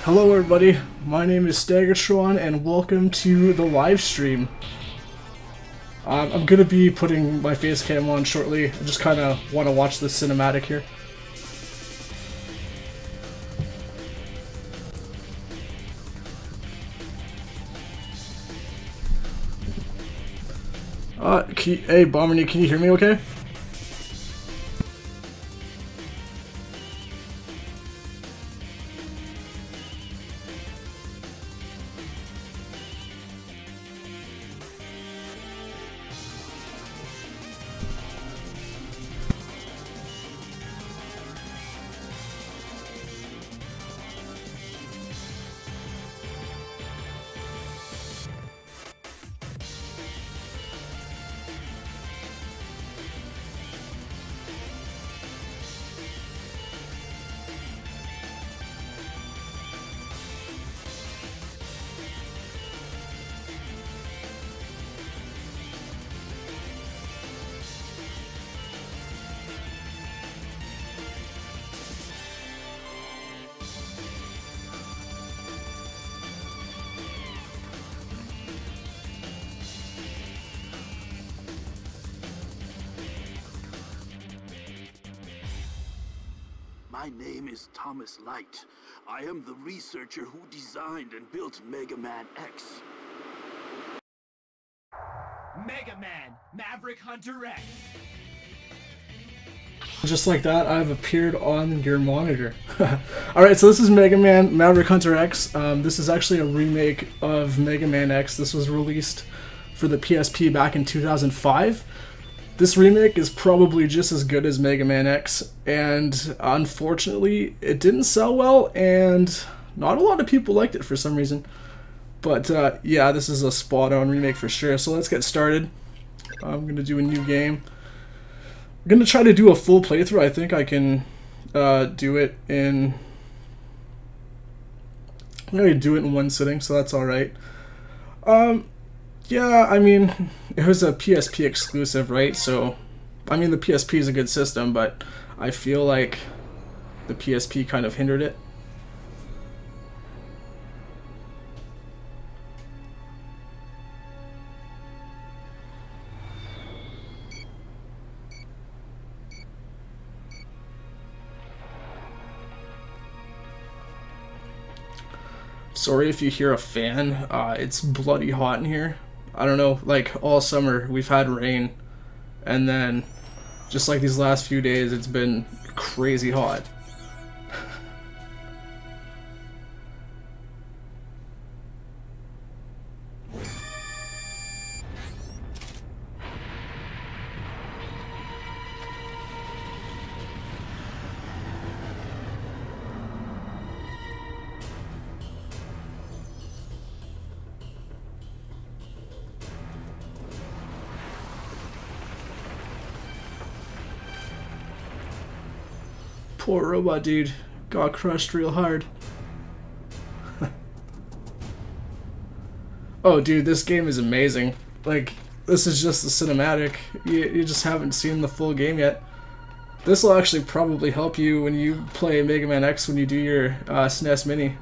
Hello everybody, my name is Staggertron and welcome to the live stream. I'm gonna be putting my face cam on shortly. I just kinda wanna watch the cinematic here. Hey Bomberny, can you hear me okay? My name is Thomas Light. I am the researcher who designed and built MegaMan X. MegaMan Maverick Hunter X. Just like that, I've appeared on your monitor. Alright, so this is MegaMan Maverick Hunter X. This is actually a remake of MegaMan X. This was released for the PSP back in 2005. This remake is probably just as good as MegaMan X, and unfortunately it didn't sell well, and not a lot of people liked it for some reason. But yeah, this is a spot-on remake for sure, so let's get started. I'm going to do a new game. I'm going to try to do a full playthrough. I think I can do it in... I'm going to do it in one sitting, so that's alright. Yeah, I mean, it was a PSP exclusive, right? So, I mean, the PSP is a good system, but I feel like the PSP kind of hindered it. Sorry if you hear a fan, it's bloody hot in here. I don't know, like all summer we've had rain, and then just like these last few days it's been crazy hot. Poor robot dude got crushed real hard. Oh dude, this game is amazing. Like, this is just the cinematic. You just haven't seen the full game yet. This will actually probably help you when you play MegaMan X when you do your SNES Mini.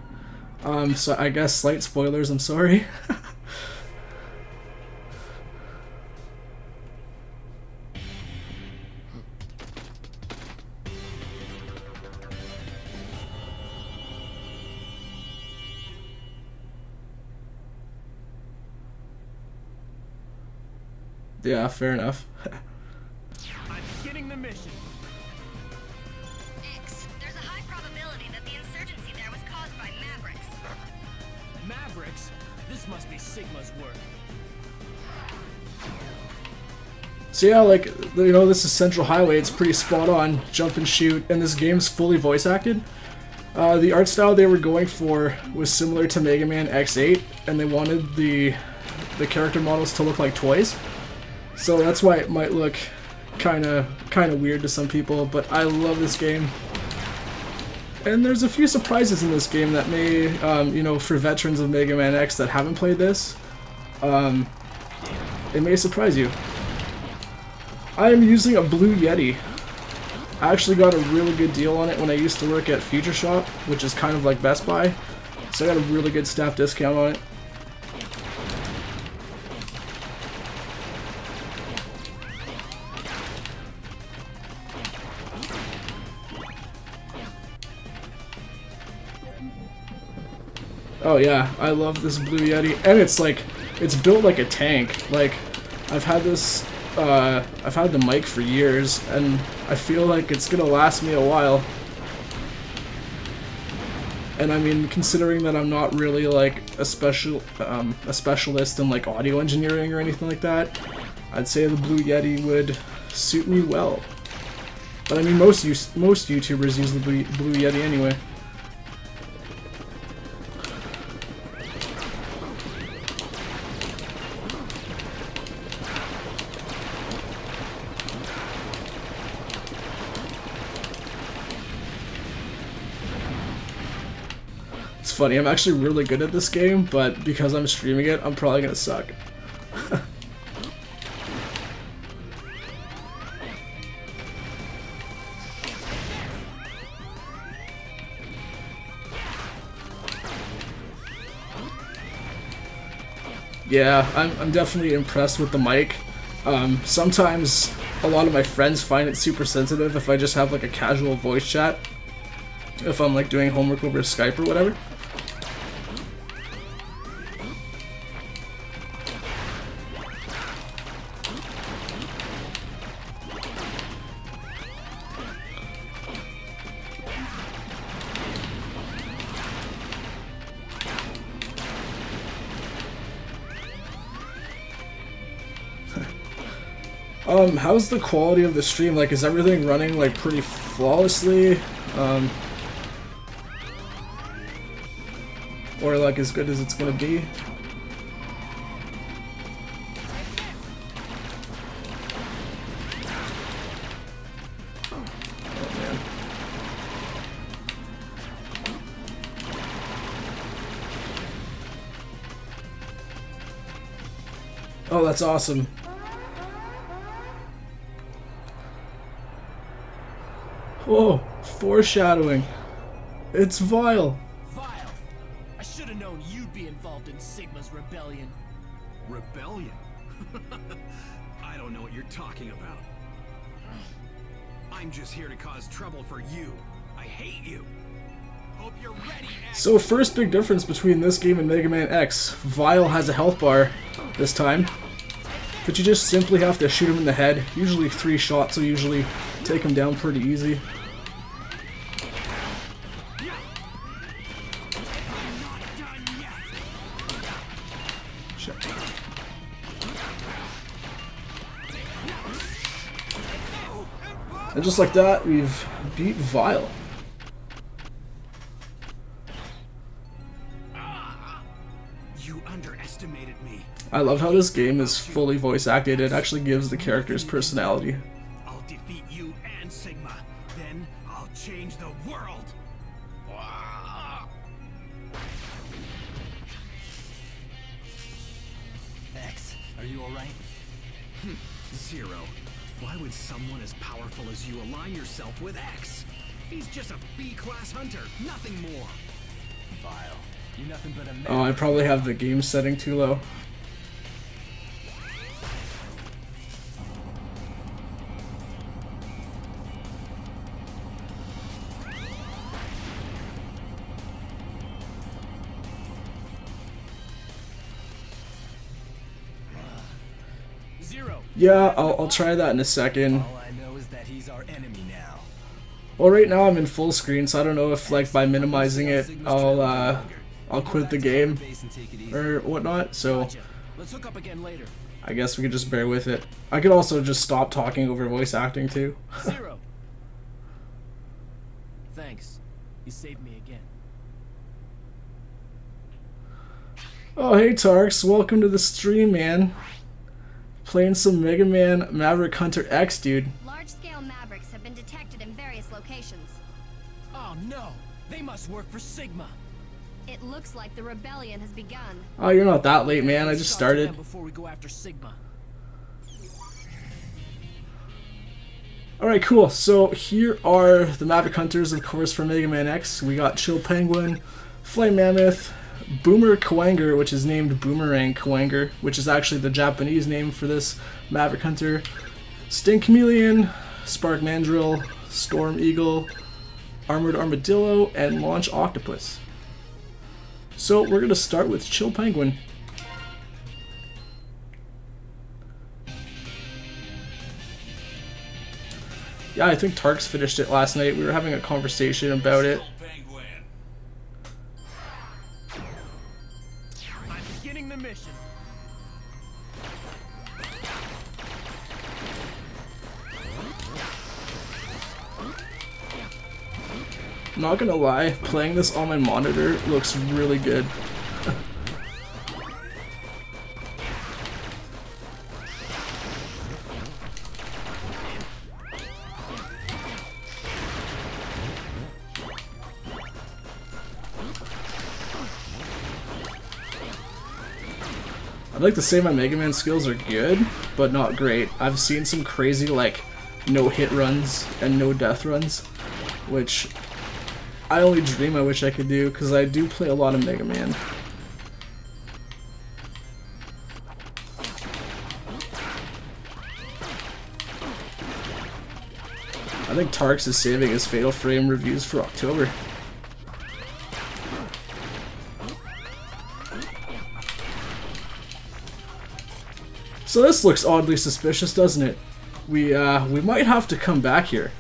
So I guess slight spoilers, I'm sorry. Yeah, fair enough. I'm beginning the mission. X, there's a high probability that the insurgency there was caused by Mavericks. Mavericks? This must be Sigma's work. So yeah, like, you know, this is Central Highway, it's pretty spot on, jump and shoot, and this game's fully voice acted. The art style they were going for was similar to Mega Man X8, and they wanted the character models to look like toys. So that's why it might look kind of weird to some people, but I love this game. And there's a few surprises in this game that may, you know, for veterans of Mega Man X that haven't played this, it may surprise you. I am using a Blue Yeti. I actually got a really good deal on it when I used to work at Future Shop, which is kind of like Best Buy. So I got a really good staff discount on it. Oh yeah, I love this Blue Yeti, and it's like, it's built like a tank. Like, I've had this, I've had the mic for years, and I feel like it's gonna last me a while. And I mean, considering that I'm not really like a specialist in like audio engineering or anything like that, I'd say the Blue Yeti would suit me well. But I mean, most YouTubers use the Blue Yeti anyway. It's funny, I'm actually really good at this game, but because I'm streaming it, I'm probably gonna suck. Yeah, I'm definitely impressed with the mic. Sometimes a lot of my friends find it super sensitive if I just have like a casual voice chat. If I'm like doing homework over Skype or whatever. How's the quality of the stream? Like, is everything running like pretty flawlessly? Or like as good as it's gonna be? Oh man. Oh, that's awesome. Whoa, foreshadowing. It's Vile. Vile! I should have known you'd be involved in Sigma's rebellion. Rebellion? I don't know what you're talking about. I'm just here to cause trouble for you. I hate you. Hope you're ready. So first big difference between this game and MegaMan X. Vile has a health bar this time, but you just simply have to shoot him in the head. Usually 3 shots will usually take him down pretty easy. And just like that, we've beat Vile. You underestimated me. I love how this game is fully voice acted. It actually gives the characters personality. I'll defeat you and Sigma. Then I'll change the world. X, are you alright? Zero. Why would someone as powerful as you align yourself with X? He's just a B-class hunter, nothing more. Vile. You're nothing but a man. Oh, I probably have the game setting too low. Zero. Yeah, I'll try that in a second. All I know is that he's our enemy now. Well, right now I'm in full screen, so I don't know if like by minimizing it, I'll quit the game or whatnot. So Let's hook up again later. I guess we could just bear with it. I could also just stop talking over voice acting too. Zero. Thanks. You saved me again. Oh, hey Tarks, welcome to the stream, man. Playing some MegaMan Maverick Hunter X, dude. Large-scale Mavericks have been detected in various locations. Oh no! They must work for Sigma. It looks like the rebellion has begun. Oh, you're not that late, man. I just Start to started. them before we go after Sigma. Alright, cool. So here are the Maverick Hunters, of course, for MegaMan X. We got Chill Penguin, Flame Mammoth, Boomer Kwanger, which is named Boomerang Kwanger, which is actually the Japanese name for this Maverick Hunter, Sting Chameleon, Spark Mandrill, Storm Eagle, Armored Armadillo, and Launch Octopus. So we're going to start with Chill Penguin. Yeah, I think Tarks finished it last night. We were having a conversation about it. I'm beginning the mission. I'm not gonna lie, playing this on my monitor looks really good. I'd like to say my Mega Man skills are good, but not great. I've seen some crazy, like, no hit runs and no death runs, which I only dream I wish I could do, because I do play a lot of Mega Man. I think Tarks is saving his Fatal Frame reviews for October. So this looks oddly suspicious, doesn't it? We might have to come back here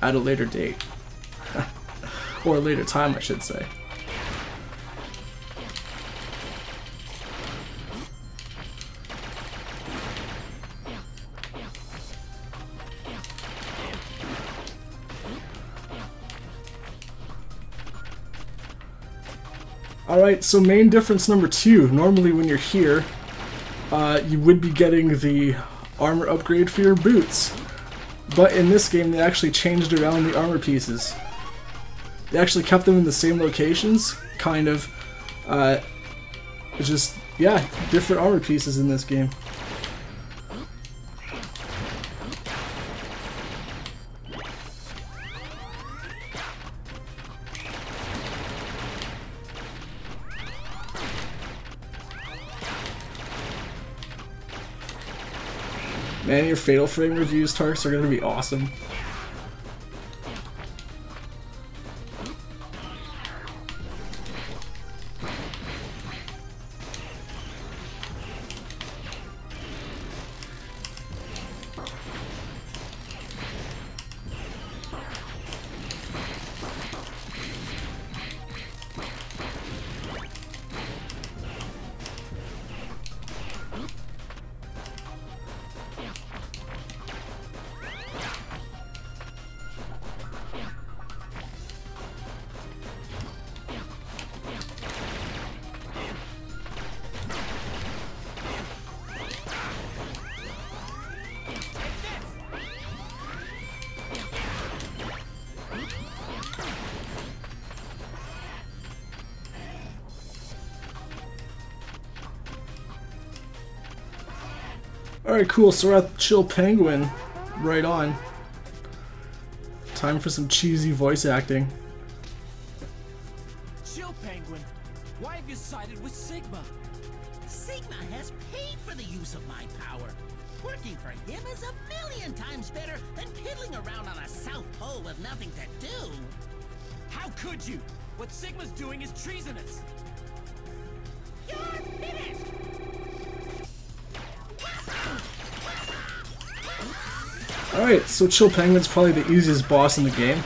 at a later date. Or a later time, I should say. Alright, so main difference number 2. Normally when you're here, you would be getting the armor upgrade for your boots. But in this game, they actually changed around the armor pieces. They actually kept them in the same locations, kind of. It's just, yeah, different armor pieces in this game. Man, your Fatal Frame reviews, Tarks, are gonna be awesome. Alright, cool, so we're at Chill Penguin. Right on. Time for some cheesy voice acting. Chill Penguin, why have you sided with Sigma? Sigma has paid for the use of my power. Working for him is a million times better than piddling around on a South Pole with nothing to do. How could you? What Sigma's doing is treasonous. You're finished! Alright, so Chill Penguin's probably the easiest boss in the game.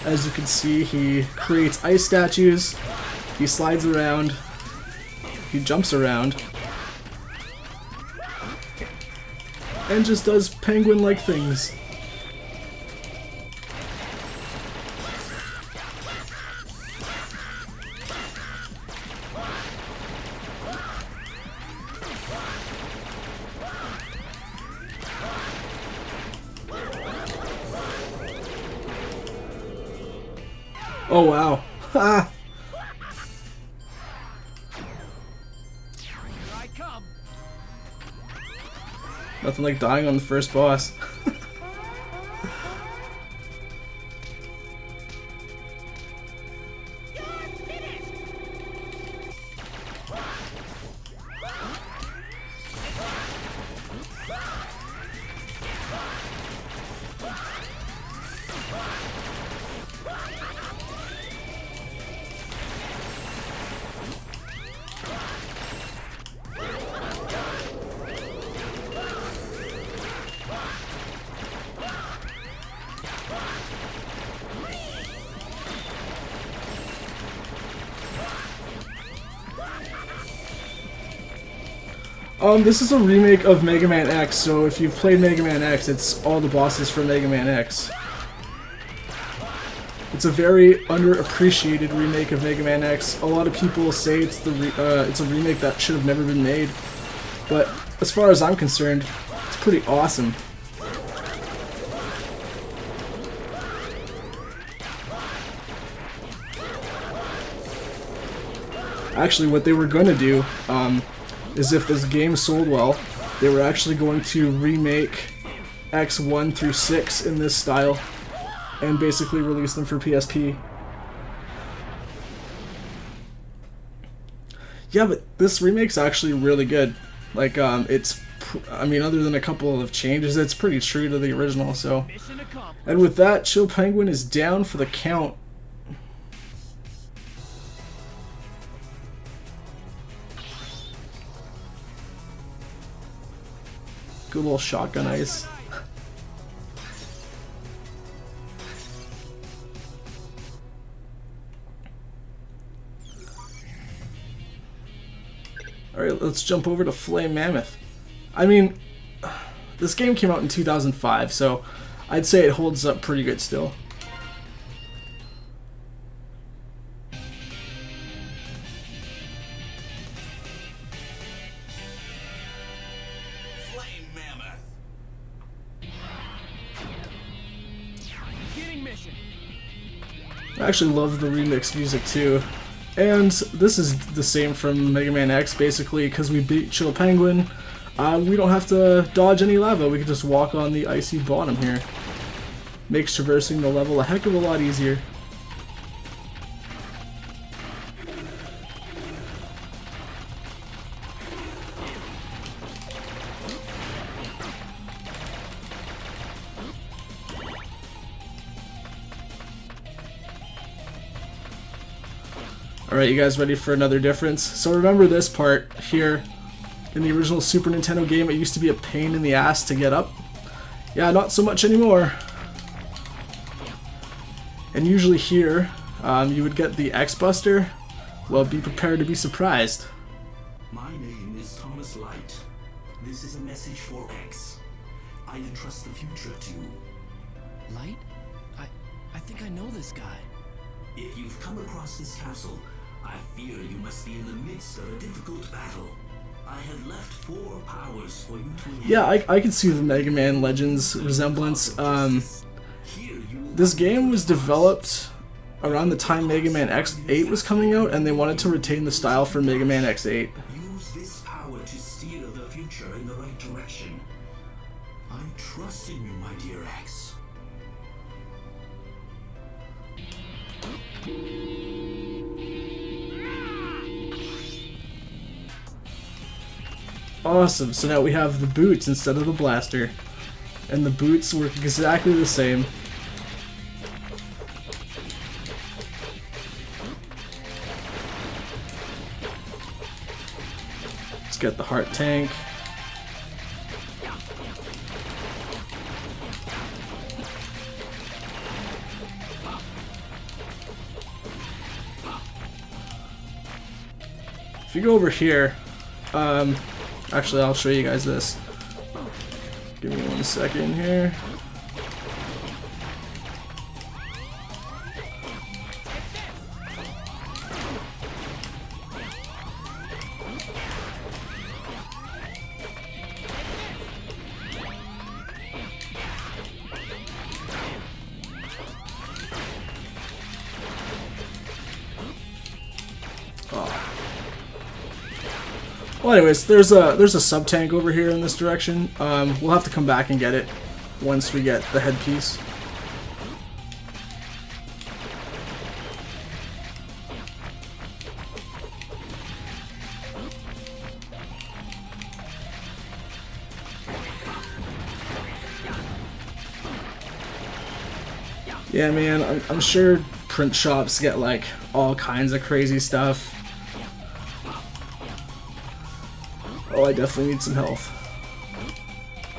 As you can see, he creates ice statues, he slides around, he jumps around, and just does penguin-like things. Oh wow. Ha! Here I come. Nothing like dying on the first boss. This is a remake of Mega Man X, so if you've played Mega Man X, it's all the bosses from Mega Man X. It's a very underappreciated remake of Mega Man X. A lot of people say it's a remake that should have never been made, but as far as I'm concerned, it's pretty awesome. Actually, what they were going to do is if this game sold well, they were actually going to remake X 1 through 6 in this style and basically release them for PSP. Yeah, but this remake's actually really good. Like, I mean, other than a couple of changes, it's pretty true to the original, so. And with that, Chill Penguin is down for the count. Good little shotgun ice. Alright, let's jump over to Flame Mammoth. I mean, this game came out in 2005, so I'd say it holds up pretty good still. Flame Mammoth. Beginning mission. I actually love the remix music too. And this is the same from Mega Man X, basically, because we beat Chill Penguin. We don't have to dodge any lava, we can just walk on the icy bottom here. Makes traversing the level a heck of a lot easier. Alright, you guys ready for another difference? So remember this part here. In the original Super Nintendo game, it used to be a pain in the ass to get up. Yeah, not so much anymore. And usually here, you would get the X-Buster. Well, be prepared to be surprised. My name is Thomas Light. This is a message for X. I entrust the future to... Light? I think I know this guy. If you've come across this castle, I fear you must be in the midst of a difficult battle. I have left 4 powers for you to inherit. Yeah, I can see the Mega Man Legends resemblance. This game was developed around the time Mega Man X8 was coming out, and they wanted to retain the style for Mega Man X8. Use this power to steer the future in the right direction. I trust in you, my dear X. Awesome, so now we have the boots instead of the blaster. And the boots work exactly the same. Let's get the heart tank. If you go over here, actually, I'll show you guys this. Give me 1 second here. Well, anyways, there's a sub tank over here in this direction. We'll have to come back and get it once we get the headpiece. Yeah, man, I'm sure print shops get like all kinds of crazy stuff. Oh, I definitely need some health.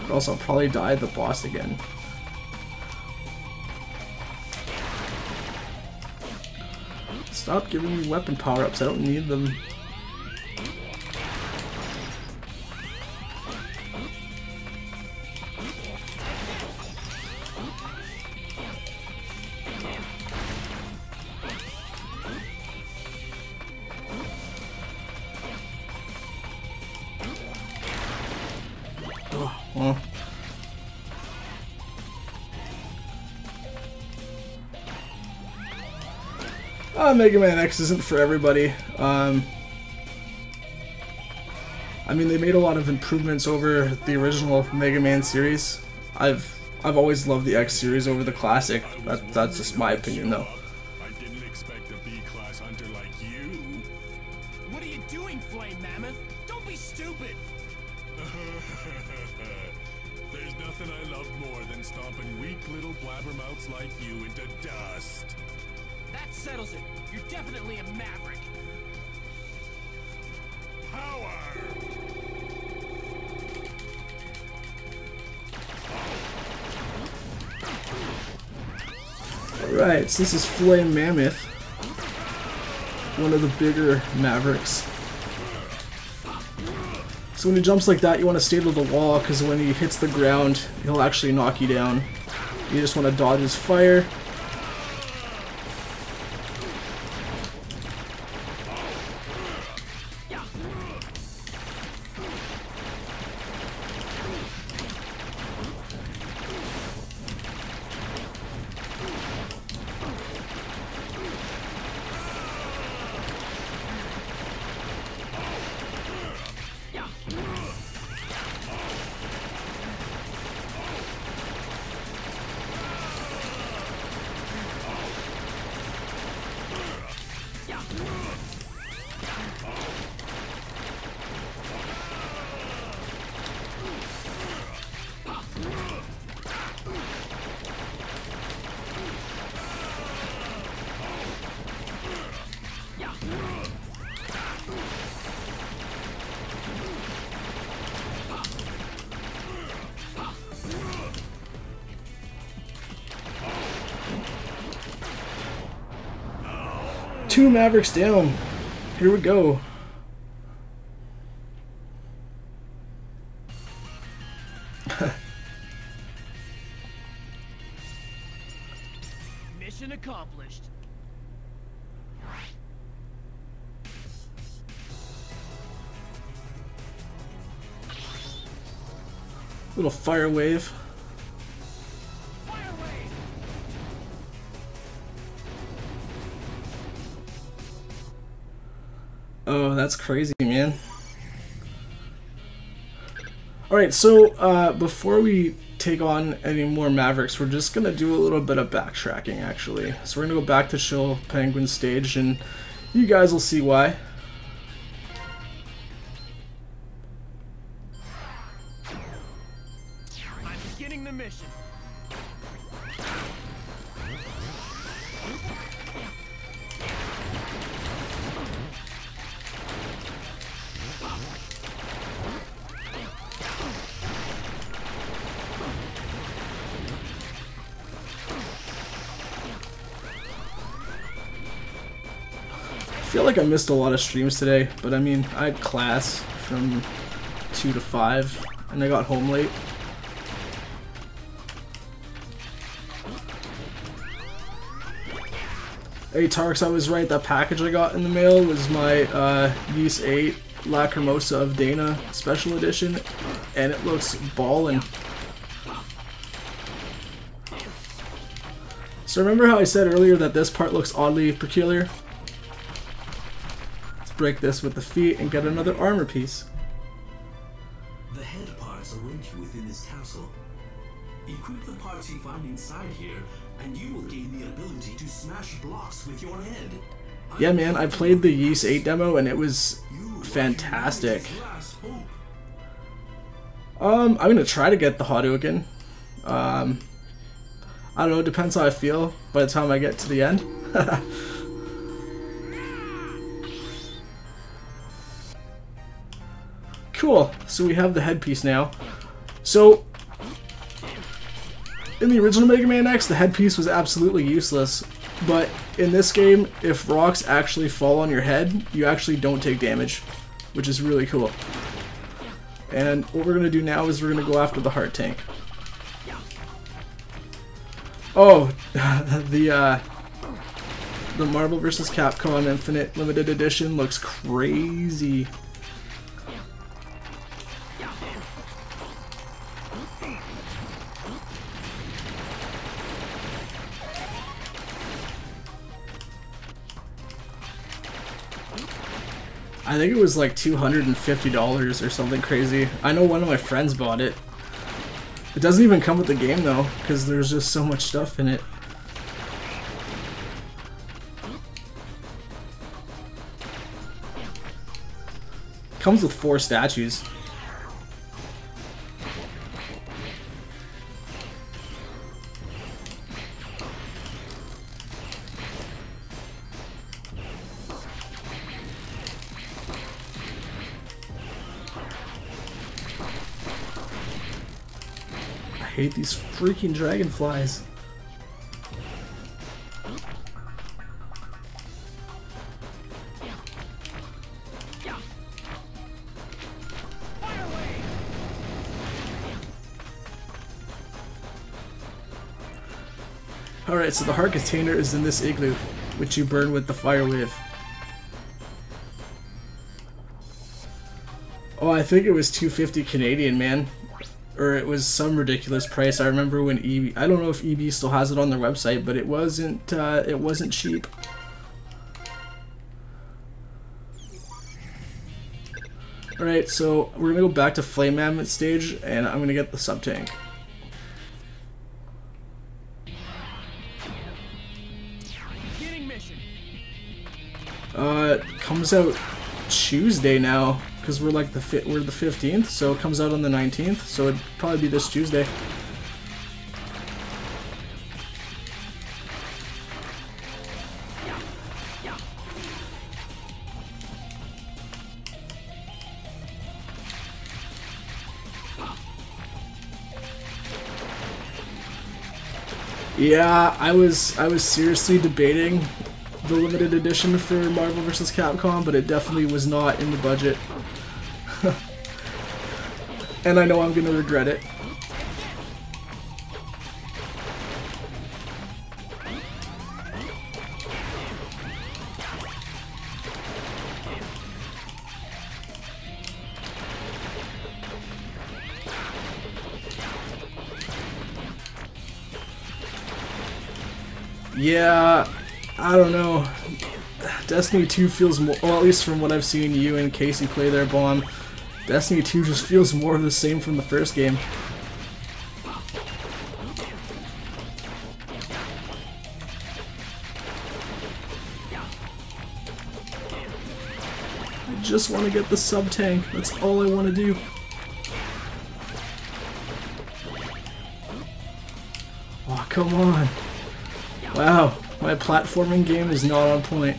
Or else I'll probably die at the boss again. Stop giving me weapon power-ups, I don't need them. Well. MegaMan X isn't for everybody. I mean, they made a lot of improvements over the original Mega Man series. I've always loved the X series over the classic. That's just my opinion, though. I didn't expect a B-class hunter like you. What are you doing, Flame Mammoth? Don't be stupid! There's nothing I love more than stomping weak little blabbermouths like you into dust. That settles it. You're definitely a Maverick. Power! Alright, so this is Flame Mammoth, one of the bigger Mavericks. So when he jumps like that, you want to stay to the wall, because when he hits the ground, he'll actually knock you down. You just want to dodge his fire. Two Mavericks down. Here we go. Mission accomplished. Little fire wave. Oh, that's crazy, man. Alright, so before we take on any more Mavericks, we're just going to do a little bit of backtracking, actually. So we're going to go back to Chill Penguin stage, and you guys will see why. I'm beginning the mission. I feel like I missed a lot of streams today, but I mean, I had class from 2 to 5, and I got home late. Hey Tarks, I was right, that package I got in the mail was my Ys 8 Lacrimosa of Dana Special Edition, and it looks ballin'. So remember how I said earlier that this part looks oddly peculiar? Break this with the feet and get another armor piece. The head parts await you within this castle. Equip the parts you find inside here, and you will gain the ability to smash blocks with your head. Yeah, man, I played the Ys 8 demo and it was fantastic. I'm gonna try to get the Hadouken. I don't know, it depends how I feel by the time I get to the end. Cool, so we have the headpiece now. So, in the original Mega Man X, the headpiece was absolutely useless, but in this game, if rocks actually fall on your head, you actually don't take damage, which is really cool. And what we're going to do now is we're going to go after the heart tank. Oh, the Marvel vs. Capcom Infinite Limited Edition looks crazy. I think it was like $250 or something crazy. I know one of my friends bought it. It doesn't even come with the game though, because there's just so much stuff in it. Comes with 4 statues. I hate these freaking dragonflies. Alright, so the heart container is in this igloo, which you burn with the fire wave. Oh, I think it was $250 Canadian, man. Or it was some ridiculous price. I remember when EB, I don't know if EB still has it on their website, but it wasn't cheap. Alright, so we're gonna go back to Flame Mammoth stage, and I'm gonna get the sub-tank. It comes out Tuesday now, because we're like the 15th, so it comes out on the 19th, so it'd probably be this Tuesday. Yeah, I was seriously debating the limited edition for Marvel vs. Capcom, but it definitely was not in the budget. And I know I'm gonna regret it. Yeah, I don't know. Destiny 2 feels more, well, at least from what I've seen you and Casey play their Bomb, Destiny 2 just feels more of the same from the first game. I just want to get the sub-tank, that's all I want to do. Oh, come on. Wow, my platforming game is not on point.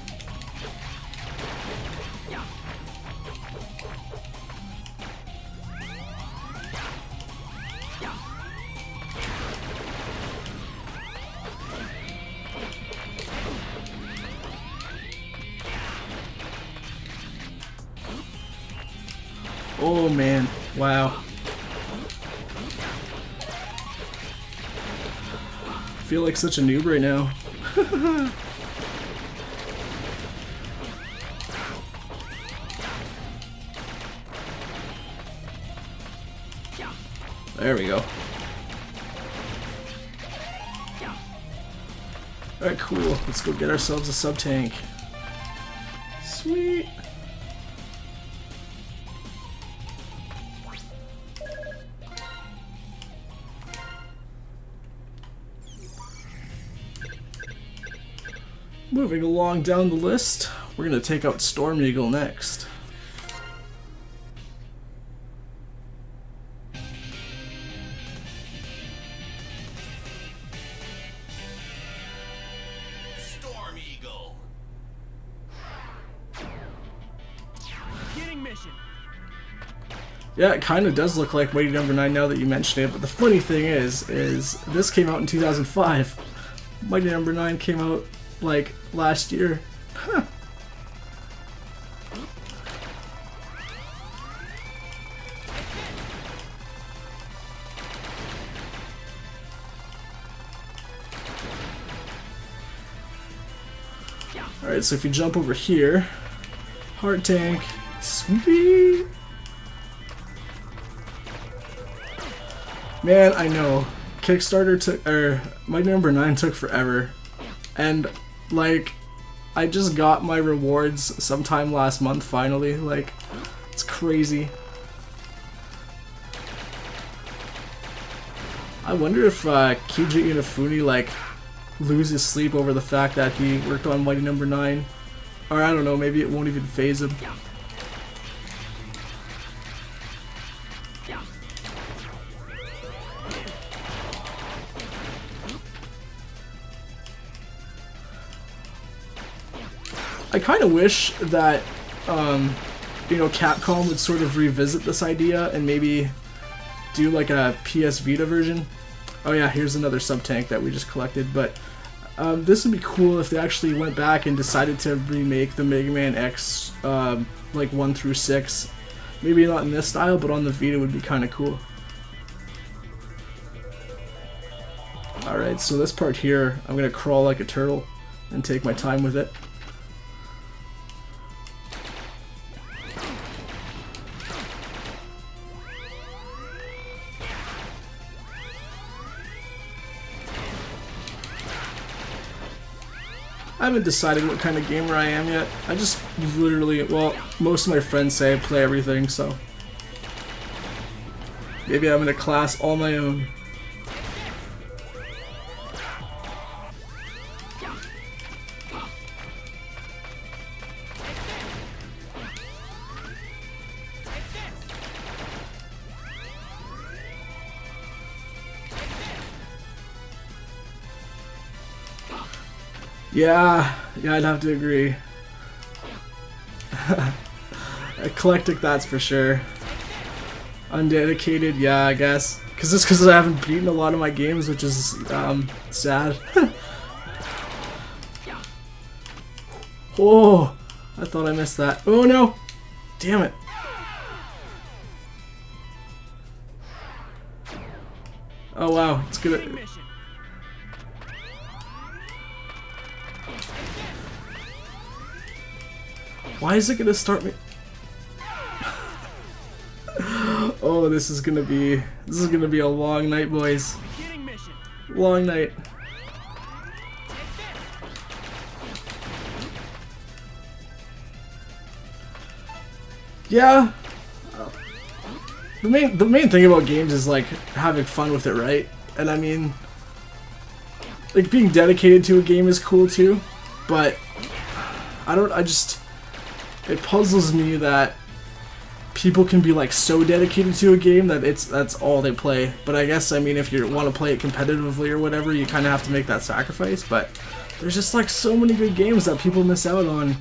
Oh man, wow. I feel like such a noob right now. There we go. Alright, cool. Let's go get ourselves a sub-tank. Sweet. Moving along down the list, we're going to take out Storm Eagle next. Storm Eagle. Beginning mission. Yeah, it kind of does look like Mighty Number 9 now that you mention it, but the funny thing is this came out in 2005. Mighty Number 9 came out like last year. Huh. Alright, so if you jump over here, heart tank, sweet. Man, I know. Kickstarter took, or Mighty Number 9 took forever. And like, I just got my rewards sometime last month finally. Like, it's crazy. I wonder if Keiji Inafune like loses sleep over the fact that he worked on Mighty Number 9. Or I don't know, maybe it won't even faze him. I kind of wish that, you know, Capcom would sort of revisit this idea and maybe do like a PS Vita version. Oh yeah, here's another sub-tank that we just collected, but this would be cool if they actually went back and decided to remake the MegaMan X, like 1 through 6. Maybe not in this style, but on the Vita would be kind of cool. Alright, so this part here, I'm going to crawl like a turtle and take my time with it. I haven't decided what kind of gamer I am yet. I just literally, well, most of my friends say I play everything, so maybe I'm in a class all my own. Yeah, I'd have to agree. Eclectic, that's for sure. Undedicated, yeah, I guess. Because I haven't beaten a lot of my games, which is sad. Oh, I thought I missed that. Oh no! Damn it. Oh wow, it's gonna... Why is it gonna start me? Oh, this is gonna be a long night, boys. Long night. Yeah. The main thing about games is like having fun with it, right? And I mean, like being dedicated to a game is cool too, but it puzzles me that people can be like so dedicated to a game that that's all they play. But I guess, I mean, if you want to play it competitively or whatever, you kind of have to make that sacrifice. But there's just like so many good games that people miss out on.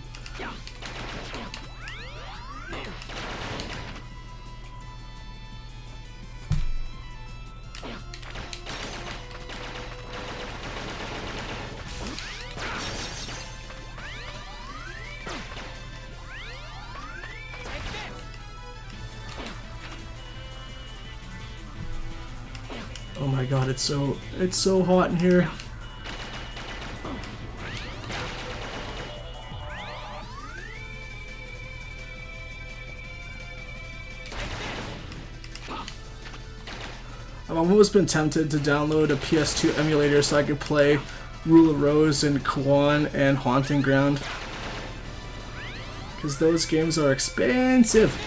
Oh my god, it's so hot in here. I've almost been tempted to download a PS2 emulator so I could play Rule of Rose and Kawan and Haunting Ground. Because those games are expensive.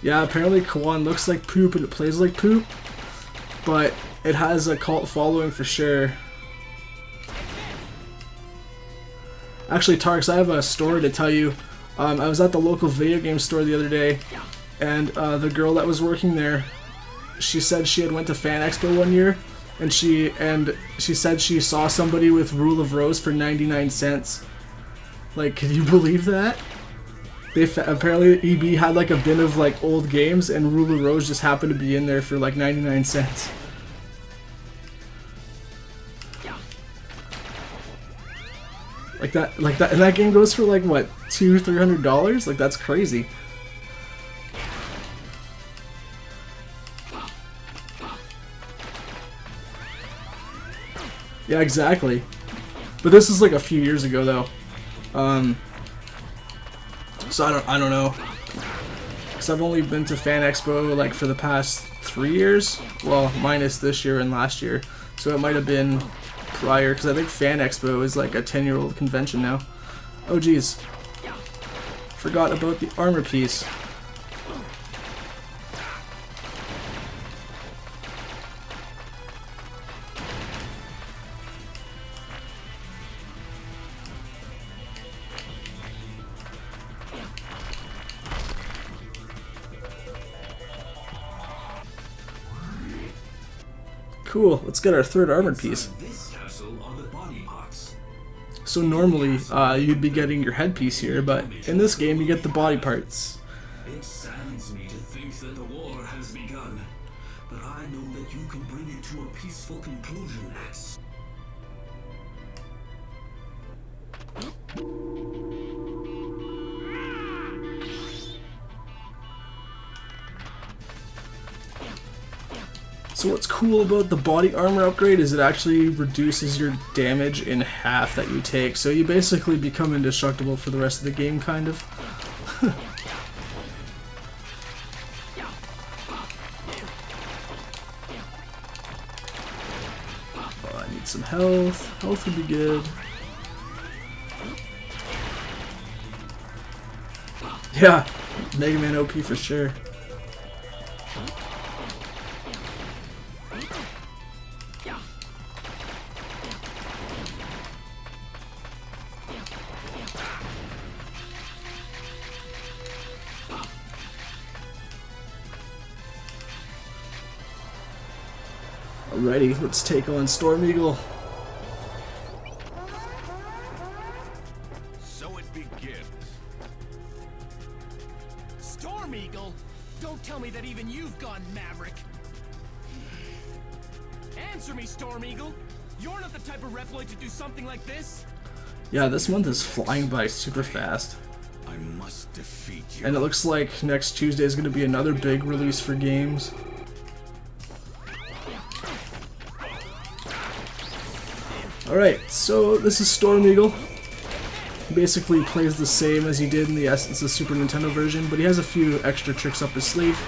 Yeah, apparently Kawan looks like poop and it plays like poop, but it has a cult following for sure. Actually, Tarks, I have a story to tell you. I was at the local video game store the other day, and the girl that was working there, she said she had went to Fan Expo one year, and she said she saw somebody with Rule of Rose for 99 cents. Like, can you believe that? Apparently EB had like a bin of like old games, and Rule of Rose just happened to be in there for like 99 cents. Like that, and that game goes for like what, $200-300? Like, that's crazy. Yeah, exactly. But this is like a few years ago though. So I don't know. Because I've only been to Fan Expo like for the past 3 years. Well, minus this year and last year. So it might have been prior, because I think Fan Expo is like a 10-year-old convention now. Oh geez. Forgot about the armor piece. Cool, let's get our third armored piece. So normally, you'd be getting your headpiece here, but in this game you get the body parts. It saddens me to think that the war has begun, but I know that you can bring it to a peaceful conclusion, X. So what's cool about the body armor upgrade is it actually reduces your damage in half that you take. So you basically become indestructible for the rest of the game, kind of. Oh, I need some health. Health would be good. Yeah, Mega Man OP for sure. Alrighty, let's take on Storm Eagle. So it begins. Storm Eagle? Don't tell me that even you've gone Maverick. Answer me, Storm Eagle. You're not the type of Reploid to do something like this. Yeah, this month is flying by super fast. I must defeat you. And it looks like next Tuesday is going to be another big release for games. Alright, so this is Storm Eagle. He basically plays the same as he did in the Essence of Super Nintendo version, but he has a few extra tricks up his sleeve.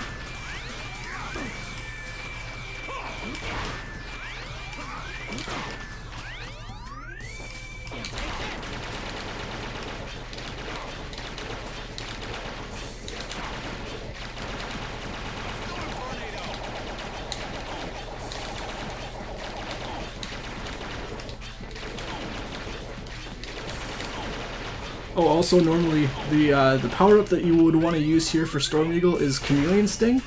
Oh, also normally the power-up that you would want to use here for Storm Eagle is Chameleon Sting,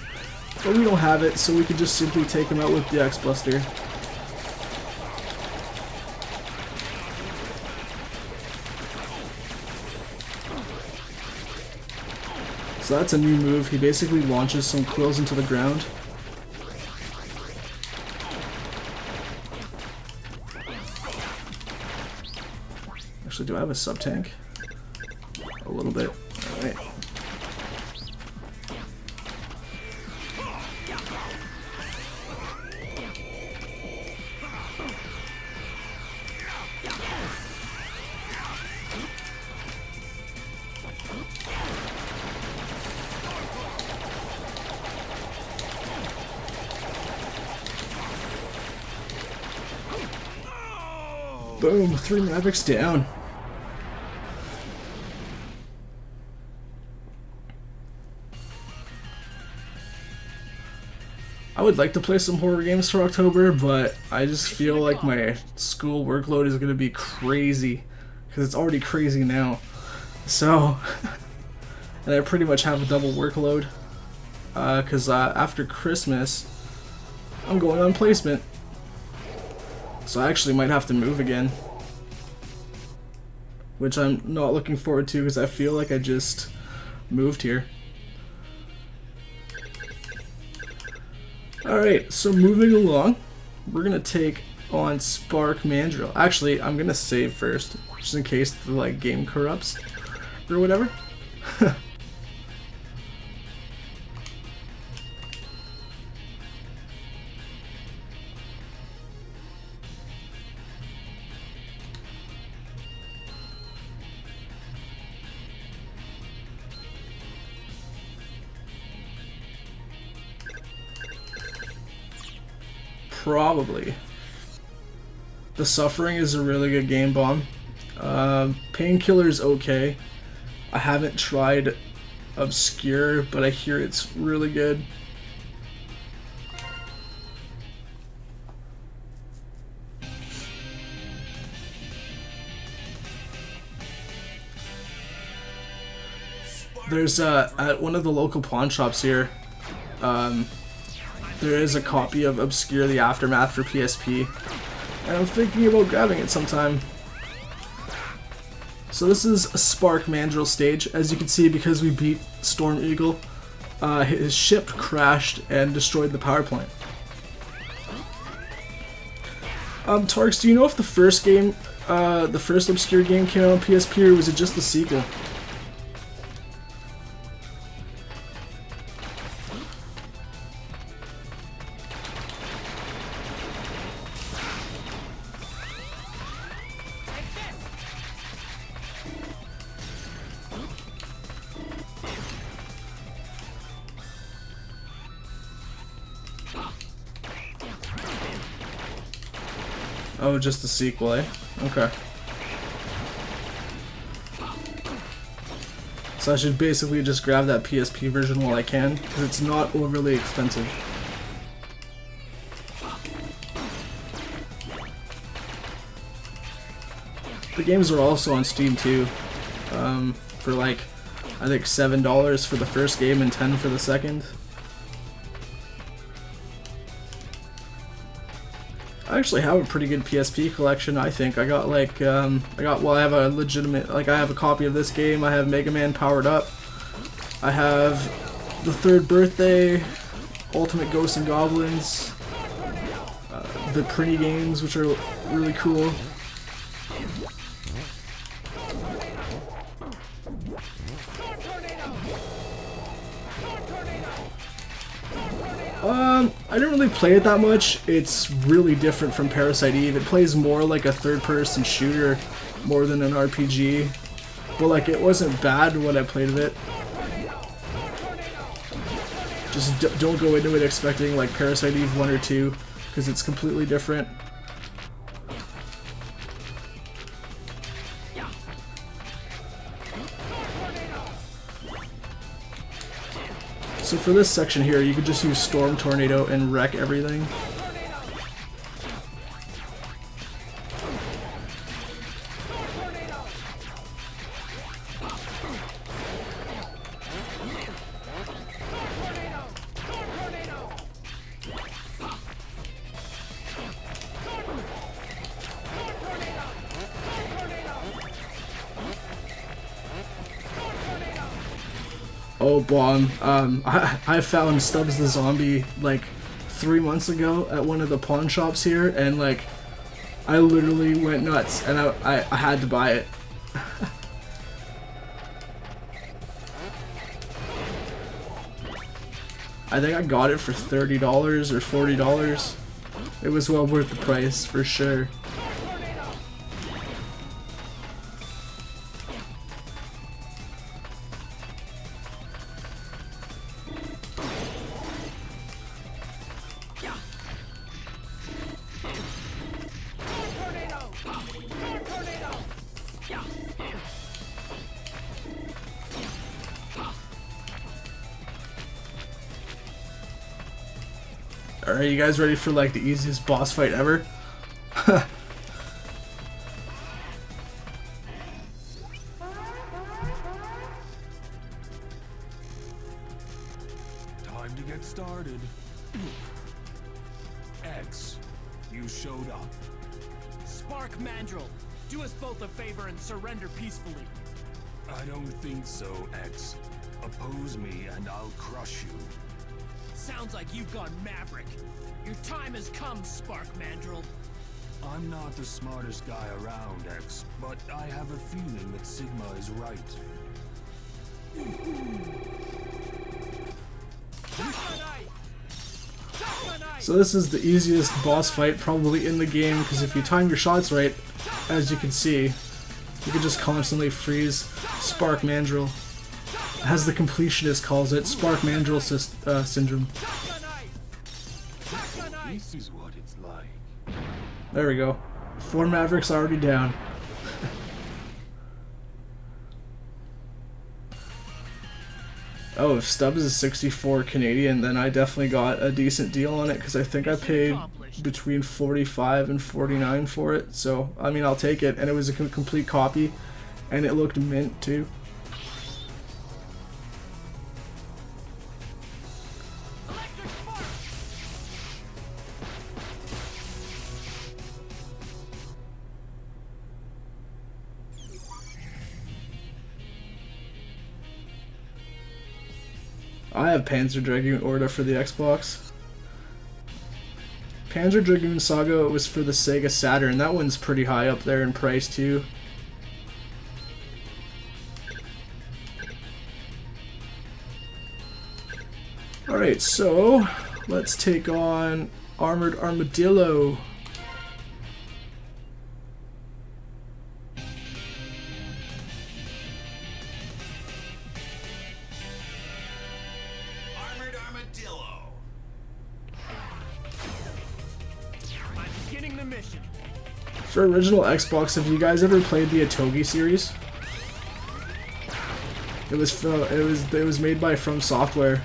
but we don't have it, so we could just simply take him out with the X-Buster. So that's a new move. He basically launches some quills into the ground. Actually, do I have a sub-tank? A little bit. Alright. Boom, 3 Mavericks down. I would like to play some horror games for October, but I just feel like my school workload is going to be crazy, because it's already crazy now. So, and I pretty much have a double workload, because after Christmas, I'm going on placement. So I actually might have to move again, which I'm not looking forward to, because I feel like I just moved here. Alright, so moving along, we're going to take on Spark MANDRILL. Actually, I'm going to save first, just in case the like game corrupts or whatever. probably. The Suffering is a really good game bomb. Painkiller's okay. I haven't tried Obscure, but I hear it's really good. There's at one of the local pawn shops here, there is a copy of Obscure the Aftermath for PSP, and I'm thinking about grabbing it sometime. So this is a Spark Mandrill stage. As you can see, because we beat Storm Eagle, his ship crashed and destroyed the power plant. Tarks, do you know if the first game, the first Obscure game came out on PSP, or was it just the sequel? Oh, just the sequel, eh? Okay. So I should basically just grab that PSP version while I can, because it's not overly expensive. The games are also on Steam too, for like, I think $7 for the first game and $10 for the second. I actually have a pretty good PSP collection, I think. I got like, well, I have a legitimate, like, I have a copy of this game, I have MegaMan Powered Up, I have the Third Birthday, Ultimate Ghosts and Goblins, the Printy games, which are really cool. I didn't really play it that much. It's really different from Parasite Eve. It plays more like a third-person shooter more than an RPG. But like, it wasn't bad when I played it. Just don't go into it expecting like Parasite Eve 1 or 2, because it's completely different. So for this section here, you could just use Storm Tornado and wreck everything. Oh, bomb. I found Stubbs the Zombie like 3 months ago at one of the pawn shops here, and like, I literally went nuts, and I had to buy it. I think I got it for $30 or $40. It was well worth the price, for sure. Alright, you guys ready for like the easiest boss fight ever? Time to get started. X, you showed up. Spark Mandrill, do us both a favor and surrender peacefully. I don't think so, X. Oppose me and I'll crush you. Sounds like you've gone Maverick. Your time has come, Spark Mandrill. I'm not the smartest guy around, X, but I have a feeling that Sigma is right. So this is the easiest boss fight probably in the game, because if you time your shots right, as you can see, you can just constantly freeze Spark Mandrill. As the completionist calls it, Spark Mandrill syndrome. This is what it's There we go. 4 Mavericks already down. Oh, if Stubbs is 64 Canadian, then I definitely got a decent deal on it, because I think I paid between 45 and 49 for it. So, I mean, I'll take it. And it was a complete copy, and it looked mint too. I have Panzer Dragoon Orta for the Xbox. Panzer Dragoon Saga was for the Sega Saturn. That one's pretty high up there in price too. Alright, so let's take on Armored Armadillo. For original Xbox, have you guys ever played the Otogi series? It was made by From Software.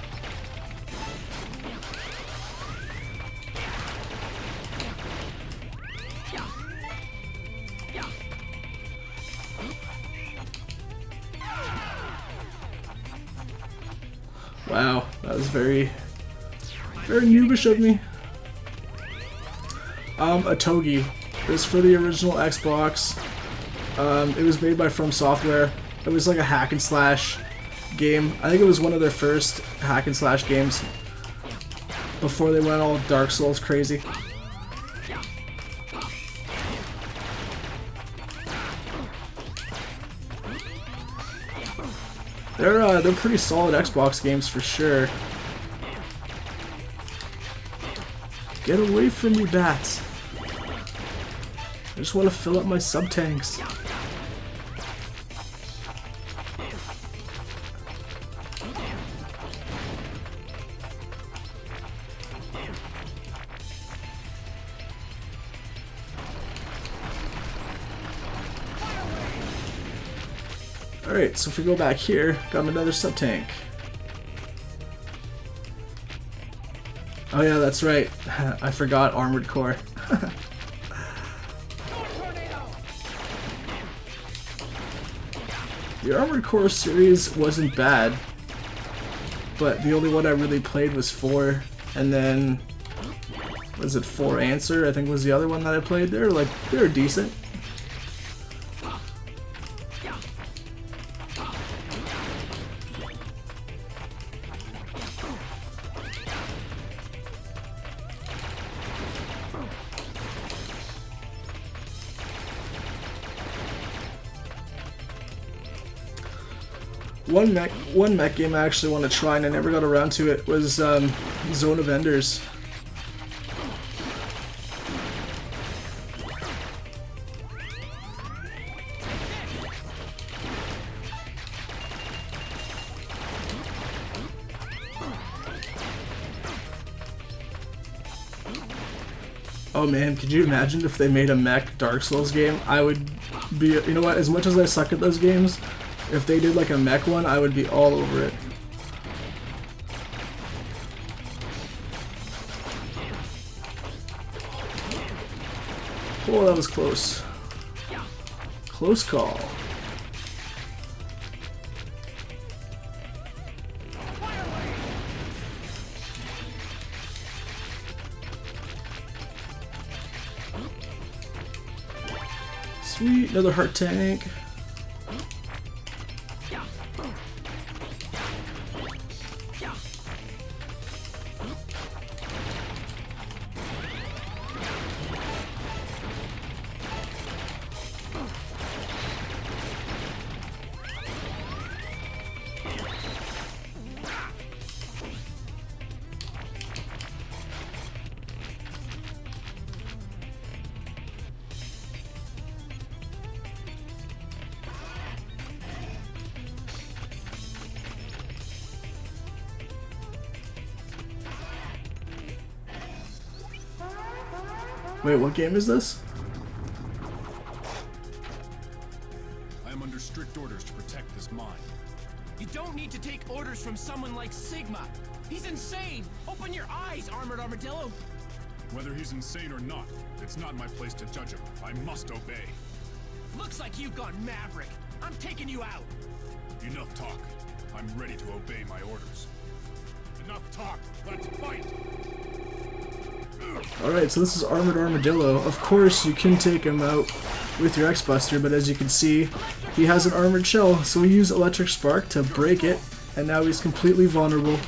Wow, that was very noobish of me. Otogi. It was for the original Xbox. It was made by From Software. It was like a hack and slash game. I think it was one of their first hack and slash games before they went all Dark Souls crazy. They're pretty solid Xbox games for sure. Get away from me, bats. I just want to fill up my sub-tanks. Alright, so if we go back here, got another sub-tank. Oh yeah, that's right. I forgot Armored Core. The Armored Core series wasn't bad, but the only one I really played was 4, and then, was it 4 Answer, I think was the other one that I played. They were decent. One mech game I actually want to try and I never got around to it was Zone of Enders. Oh man, could you imagine if they made a mech Dark Souls game? I would be, you know what, as much as I suck at those games, if they did like a mech one, I would be all over it. Oh, that was close. Close call. Sweet, another heart tank. Wait, what game is this? I am under strict orders to protect this mine. You don't need to take orders from someone like Sigma. He's insane! Open your eyes, Armored Armadillo! Whether he's insane or not, it's not my place to judge him. I must obey. Looks like you've gone Maverick. I'm taking you out. Enough talk. I'm ready to obey my orders. Enough talk. Let's fight! Alright, so this is Armored Armadillo. Of course, you can take him out with your X-Buster, but as you can see, he has an armored shell, so we use Electric Spark to break it, and now he's completely vulnerable.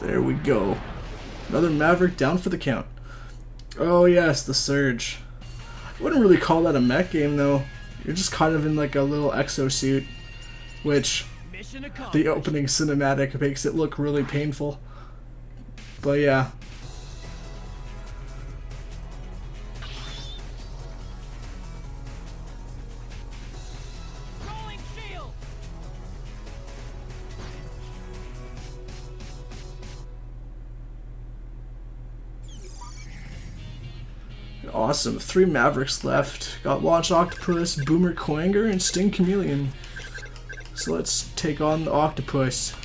There we go. Another Maverick down for the count. Oh yes, the Surge. I wouldn't really call that a mech game though. You're just kind of in like a little exosuit, which the opening cinematic makes it look really painful. But yeah. Awesome, 3 Mavericks left. Got Launch Octopus, Boomer Quanger, and Sting Chameleon. So let's take on the Octopus.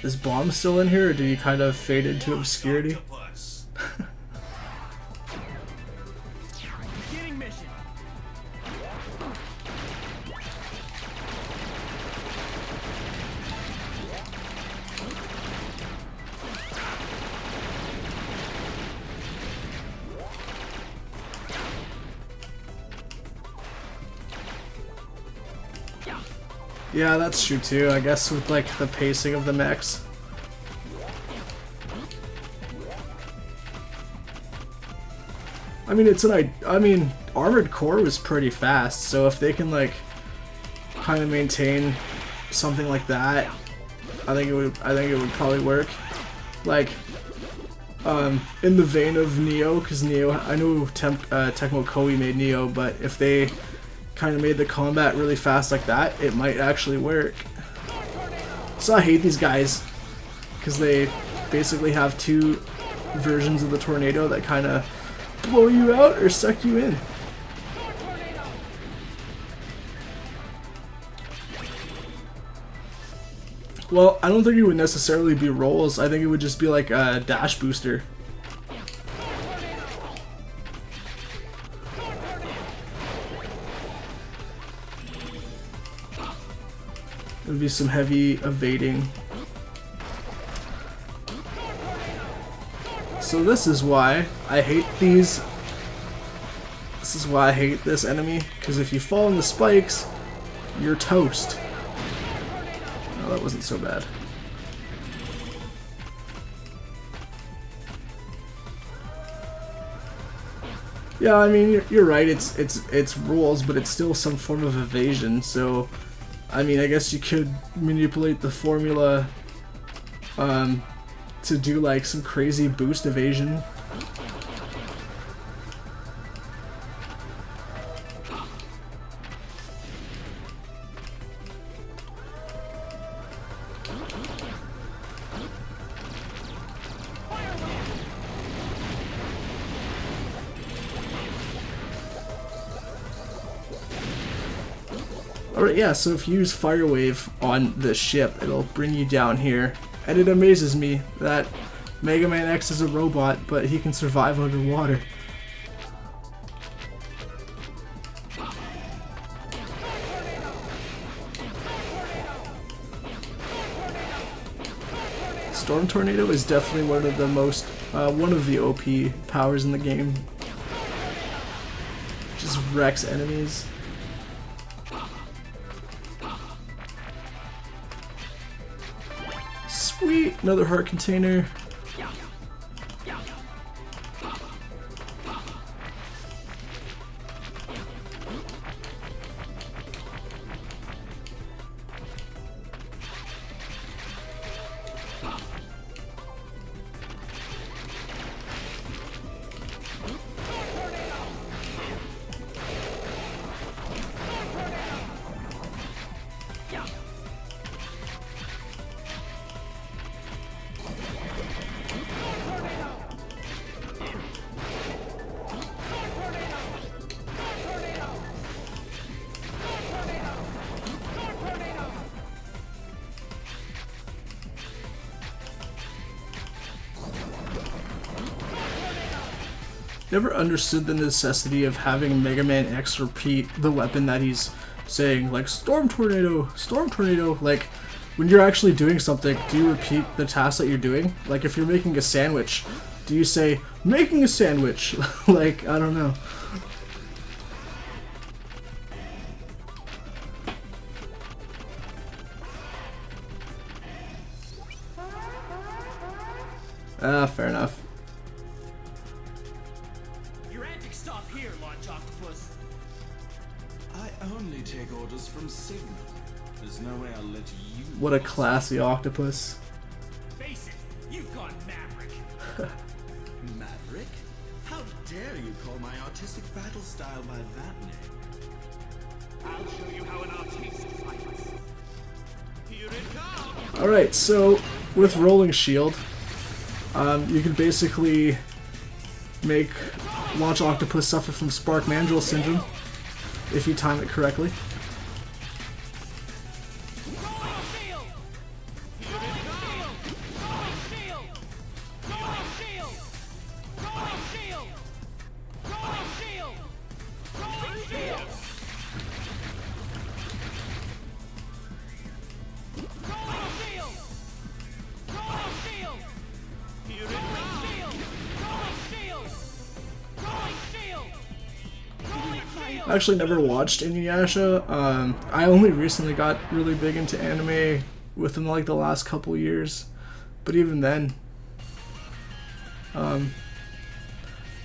Is Bomb still in here, or did he kind of fade into obscurity? Beginning mission. Yeah, that's true too, I guess, with like the pacing of the mechs. I mean, Armored Core was pretty fast, so if they can like kind of maintain something like that, I think it would probably work. Like in the vein of Neo, because Neo, I know Tecmo Koei made Neo, but if they kind of made the combat really fast like that, it might actually work. So I hate these guys because they basically have 2 versions of the tornado that kind of blow you out or suck you in. Well, I don't think it would necessarily be rolls. I think it would just be like a dash booster. It would be some heavy evading. So this is why I hate these. This is why I hate this enemy, because if you fall in the spikes, you're toast. Oh, that wasn't so bad. Yeah, I mean, you're right. It's rules, but it's still some form of evasion. So, I mean, I guess you could manipulate the formula to do like some crazy boost evasion. Alright, yeah, so if you use Fire Wave on the ship, it'll bring you down here. And it amazes me that MegaMan X is a robot, but he can survive underwater. Storm Tornado is definitely one of the most, one of the OP powers in the game. Just wrecks enemies. Sweet, another heart container. Never understood the necessity of having MegaMan X repeat the weapon that he's saying, like, Storm Tornado, Storm Tornado. Like, when you're actually doing something, do you repeat the task that you're doing? Like, if you're making a sandwich, do you say, making a sandwich? Like, I don't know. Ah, fair enough. Only take orders from Sigma. There's no way I'll let you. What a classy octopus. Face it, you've gone Maverick. Maverick? How dare you call my artistic battle style by that name? I'll show you how an artiste fights. Here it comes. Alright, so with Rolling Shield, you can basically make Launch Octopus suffer from Spark Mandrill syndrome if you time it correctly. I actually never watched Inuyasha. I only recently got really big into anime within like the last couple years, but even then,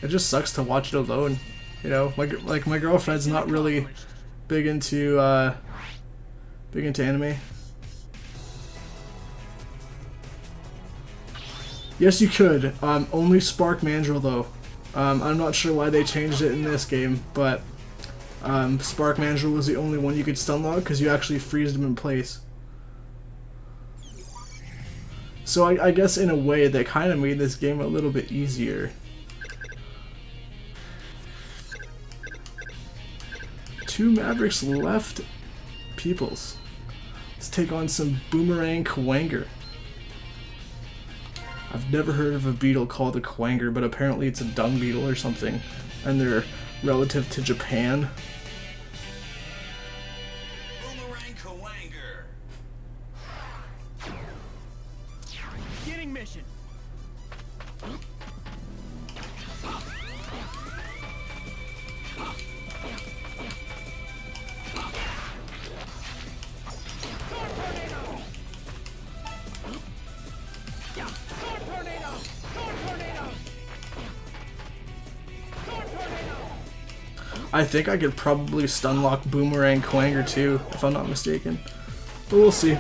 it just sucks to watch it alone. You know, my girlfriend's not really big into anime. Yes, you could. Only Spark Mandrill though. I'm not sure why they changed it in this game, but Spark Mandrill was the only one you could stun lock because you actually freeze them in place. So I guess in a way they kind of made this game a little bit easier. Two Mavericks left. Peoples. Let's take on some Boomerang Kwanger. I've never heard of a beetle called a Kwanger, but apparently it's a dung beetle or something, and they're relative to Japan. Boomerang Kwanger. Beginning mission. I think I could probably stun lock Boomerang Kwanger too, if I'm not mistaken. But we'll see.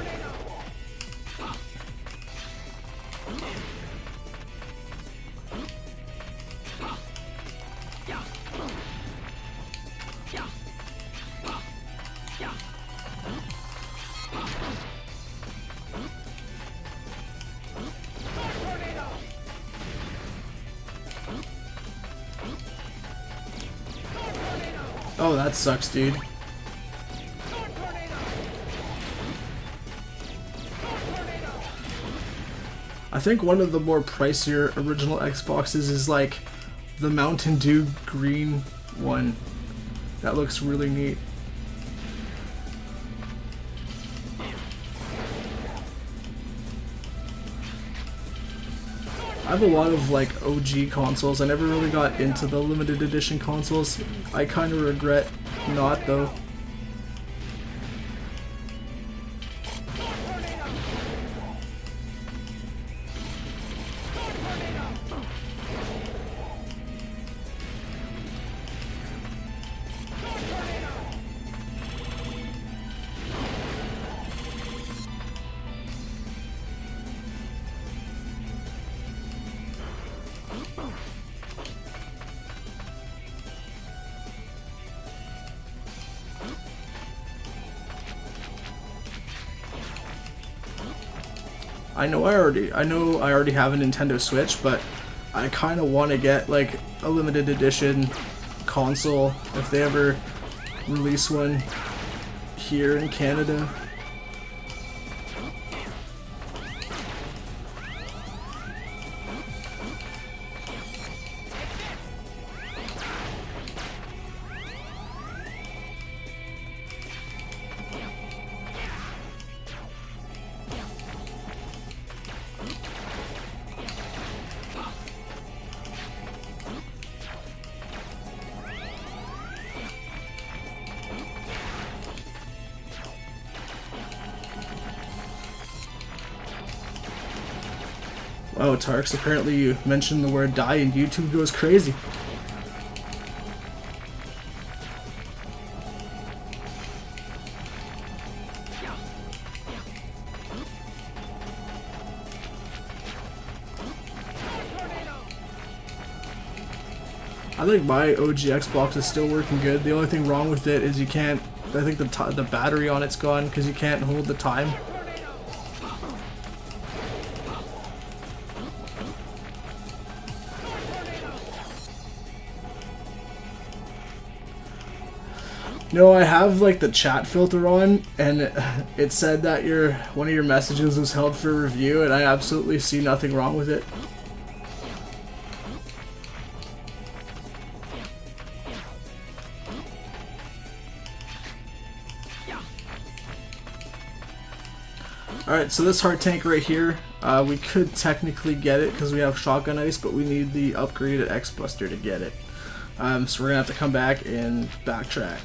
Oh, that sucks, dude. I think one of the more pricier original Xboxes is like the Mountain Dew green one. That looks really neat. I have a lot of like OG consoles. I never really got into the limited edition consoles. I kind of regret not though. I know I already have a Nintendo Switch, but I kind of want to get like a limited edition console if they ever release one here in Canada. Oh, Tarks, apparently you mentioned the word die and YouTube goes crazy. I think my OG Xbox is still working good. The only thing wrong with it is you can't, I think the battery on it's gone because you can't hold the time. No, I have like the chat filter on, and it said that one of your messages was held for review, and I absolutely see nothing wrong with it. Alright, so this heart tank right here, we could technically get it because we have shotgun ice, but we need the upgraded X Buster to get it. So we're gonna have to come back and backtrack.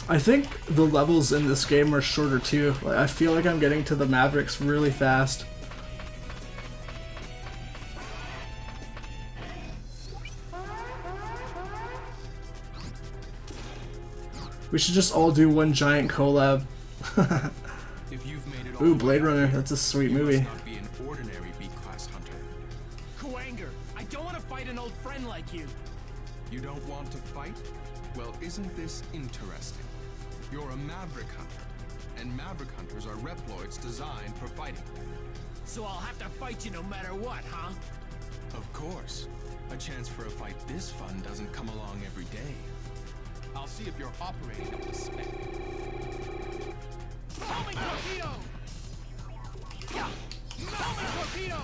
I think the levels in this game are shorter too. Like, I feel like I'm getting to the Mavericks really fast. We should just all do one giant collab. Ooh, Blade Runner, that's a sweet movie. I don't want to fight an old friend like you. You don't want to fight? Well, isn't this interesting? You're a Maverick Hunter, and Maverick Hunters are Reploids designed for fighting. So I'll have to fight you no matter what, huh? Of course. A chance for a fight this fun doesn't come along every day. I'll see if you're operating up to spec. Homing torpedo! Homing torpedo!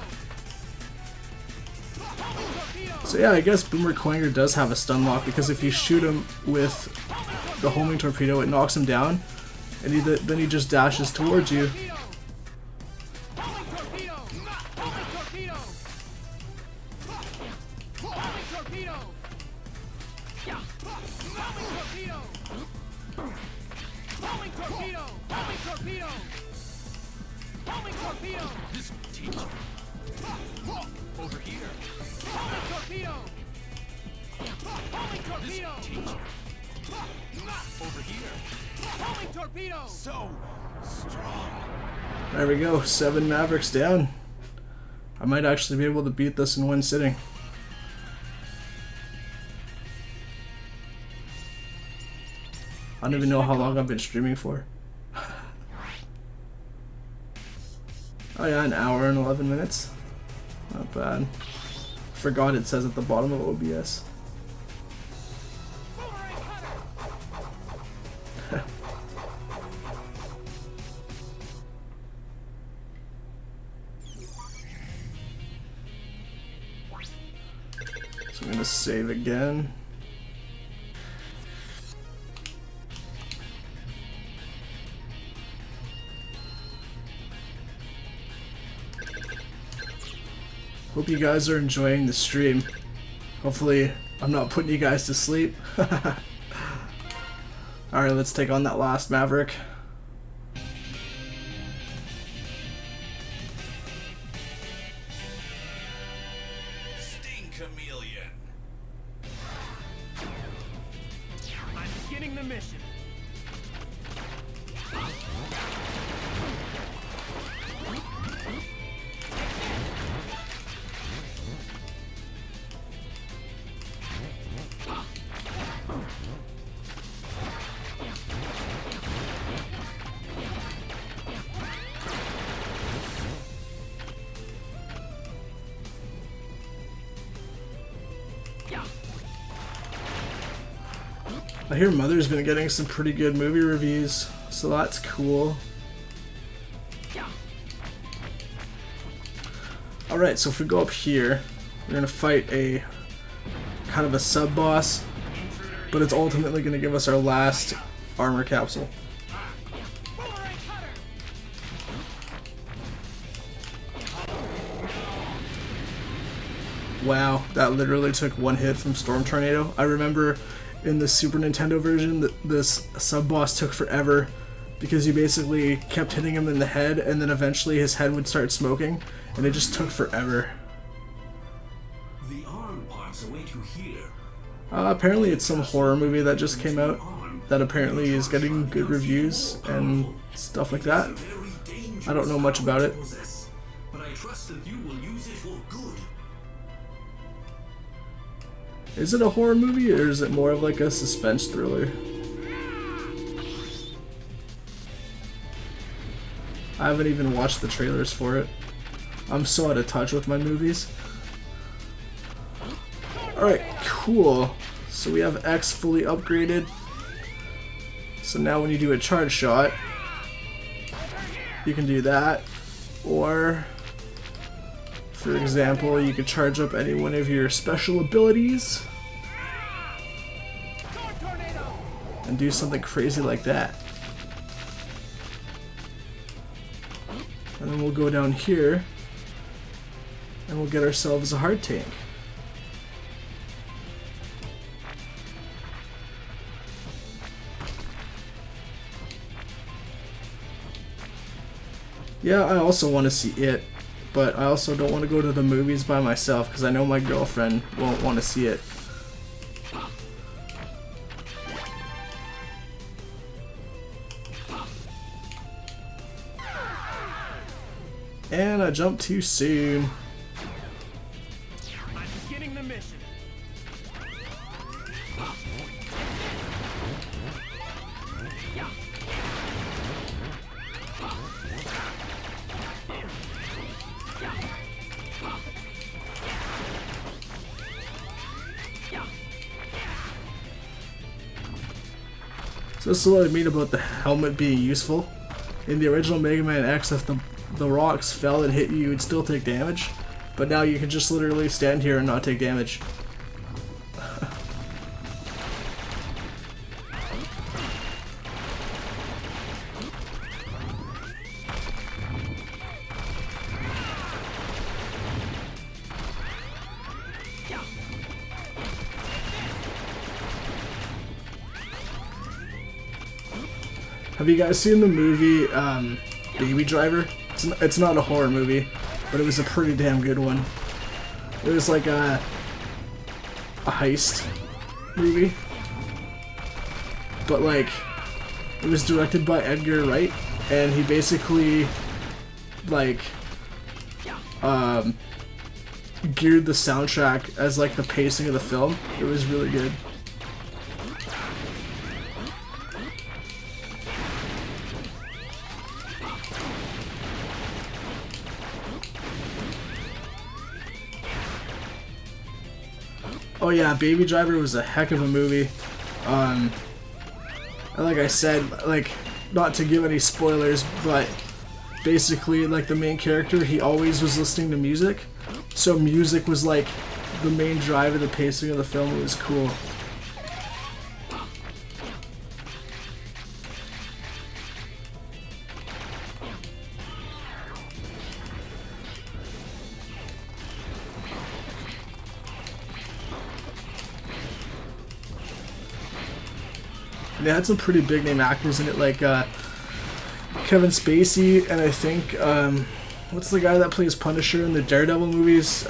So yeah, I guess Boomer Quanger does have a stun lock because if you shoot him with the homing torpedo, it knocks him down, and then he just dashes towards you. This will teach you. Over here. Over here. So strong. There we go, 7 Mavericks down. I might actually be able to beat this in one sitting. I don't even know how long I've been streaming for. Oh yeah, an hour and 11 minutes. Not bad. Forgot it says at the bottom of OBS. So I'm gonna save again. Hope you guys are enjoying the stream. Hopefully I'm not putting you guys to sleep. Alright, let's take on that last Maverick. CHAMELEON. I'm beginning the mission. I hear Mother's been getting some pretty good movie reviews, so that's cool. Alright, so if we go up here, we're gonna fight a kind of a sub-boss, but it's ultimately gonna give us our last armor capsule. Wow, that literally took one hit from Storm Tornado. I remember in the Super Nintendo version that this sub-boss took forever because you basically kept hitting him in the head and then eventually his head would start smoking and it just took forever. The arm parts await you here. Apparently it's some horror movie that just came out that apparently is getting good reviews and stuff like that. I don't know much about it. But I trust that you will use it for good. Is it a horror movie or is it more of like a suspense thriller? I haven't even watched the trailers for it. I'm so out of touch with my movies. Alright, cool. So we have X fully upgraded. So now when you do a charge shot, you can do that. Or, for example, you could charge up any one of your special abilities and do something crazy like that. And then we'll go down here and we'll get ourselves a hard tank. Yeah, I also want to see it, but I also don't want to go to the movies by myself because I know my girlfriend won't want to see it. And I jumped too soon. I'm beginning the mission. So this is what I mean about the helmet being useful. In the original MegaMan X, if the rocks fell and hit you, you would still take damage. But now you can just literally stand here and not take damage. Have you guys seen the movie Baby Driver? It's not a horror movie, but it was a pretty damn good one. It was like a heist movie, but like it was directed by Edgar Wright, and he basically like geared the soundtrack as like the pacing of the film. It was really good. Oh yeah, Baby Driver was a heck of a movie. And like I said, like, not to give any spoilers, but basically, like, the main character, he always was listening to music. So music was like the main drive of the pacing of the film. It was cool. They had some pretty big name actors in it, like Kevin Spacey, and I think what's the guy that plays Punisher in the Daredevil movies?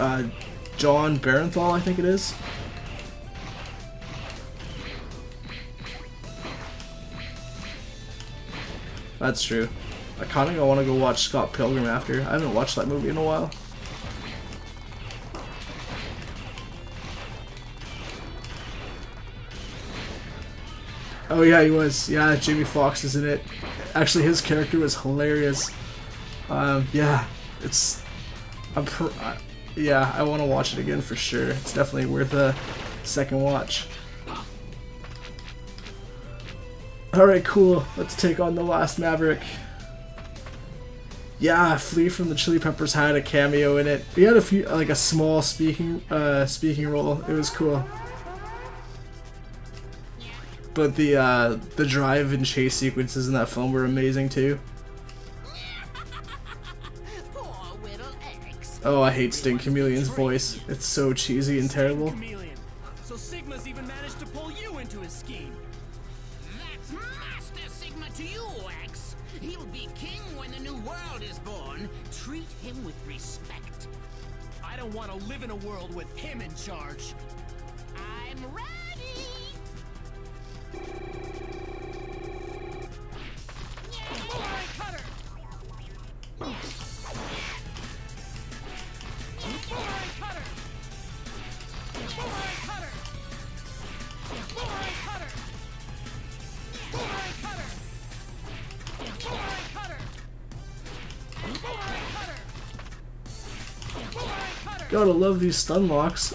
John Barenthal, I think it is. That's true. I kind of want to go watch Scott Pilgrim after. I haven't watched that movie in a while. Oh yeah, he was. Yeah, Jamie Foxx is in it. Actually, his character was hilarious. Yeah, it's. Yeah, I want to watch it again for sure. It's definitely worth a second watch. Alright, cool. Let's take on the last Maverick. Yeah, Flea from the Chili Peppers had a cameo in it. He had a few, like a small speaking role. It was cool. But the drive and chase sequences in that film were amazing too. Oh, I hate Sting Chameleon's voice. It's so cheesy and terrible. So Sigma's even managed to pull you into his scheme. That's Master Sigma to you, X. He'll be king when the new world is born. Treat him with respect. I don't want to live in a world with him in charge. I'm ready. Cutter! Gotta love these stun locks.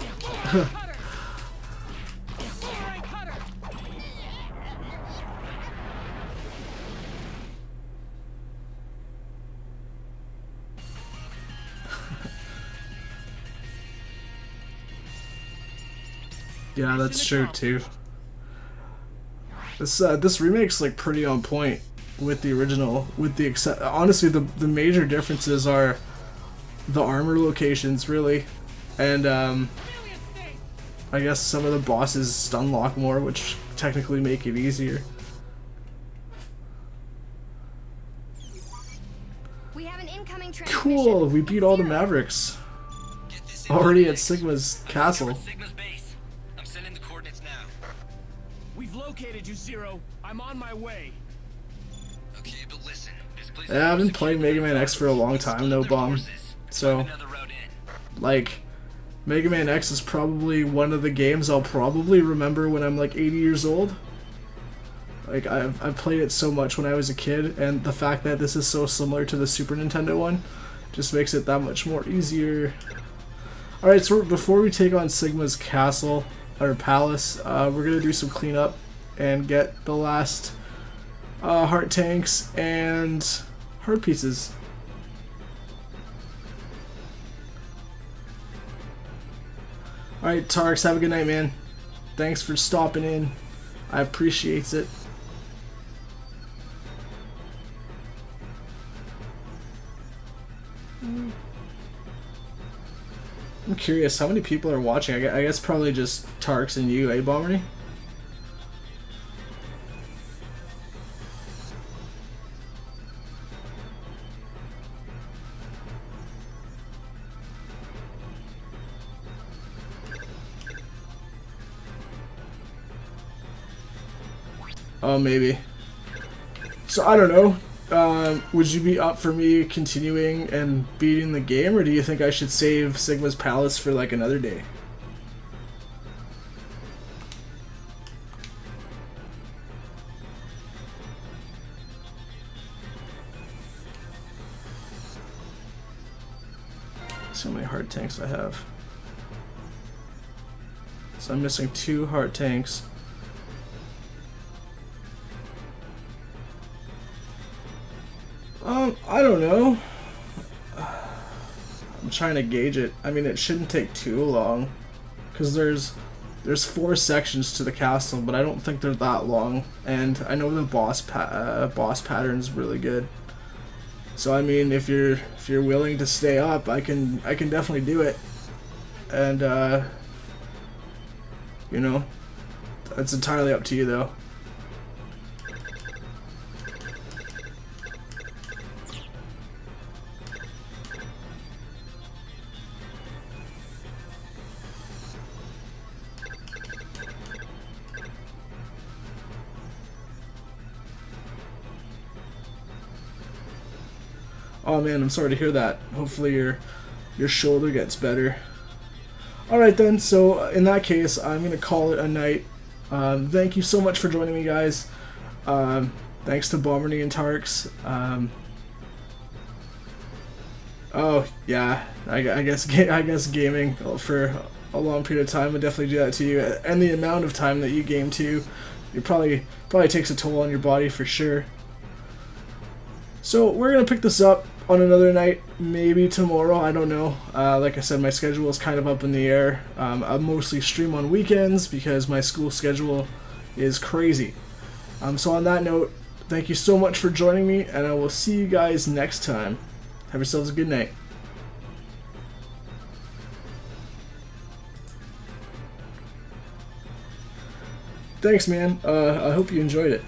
Yeah, that's true too. This remake's like pretty on point with the original, with the honestly the major differences are the armor locations really, and I guess some of the bosses stun lock more, which technically make it easier. We have an incoming Cool, we beat all the Mavericks. Already at Sigma's castle. I'm sending the coordinates now. We've located you, Zero. I'm on my way. Okay, but listen. Yeah, I've been playing MegaMan X for a long time, no bomb. So, like, MegaMan X is probably one of the games I'll probably remember when I'm like 80 years old. Like, I've played it so much when I was a kid, and the fact that this is so similar to the Super Nintendo one just makes it that much more easier. Alright, so before we take on Sigma's castle, or palace, we're gonna do some cleanup and get the last heart tanks and heart pieces. Alright, Tarks, have a good night, man. Thanks for stopping in. I appreciate it. I'm curious, how many people are watching? I guess probably just Tarks and you, eh, Bombery? Oh, maybe. So, I don't know. Would you be up for me continuing and beating the game, or do you think I should save Sigma's Palace for like another day? So many heart tanks I have. So I'm missing 2 heart tanks. I don't know. I'm trying to gauge it. I mean, it shouldn't take too long, because there's 4 sections to the castle, but I don't think they're that long, and I know the boss pattern's really good. So I mean, if you're willing to stay up, I can definitely do it, and you know, it's entirely up to you though. Oh man, I'm sorry to hear that. Hopefully your shoulder gets better. Alright then, so in that case, I'm going to call it a night. Thank you so much for joining me, guys. Thanks to Bomberny and Tarks. Oh yeah, I guess gaming for a long period of time would definitely do that to you, and the amount of time that you game too, it probably takes a toll on your body for sure. So we're gonna pick this up on another night, maybe tomorrow, I don't know. Like I said, my schedule is kind of up in the air. I mostly stream on weekends because my school schedule is crazy. So on that note, thank you so much for joining me, and I will see you guys next time. Have yourselves a good night. Thanks, man. I hope you enjoyed it.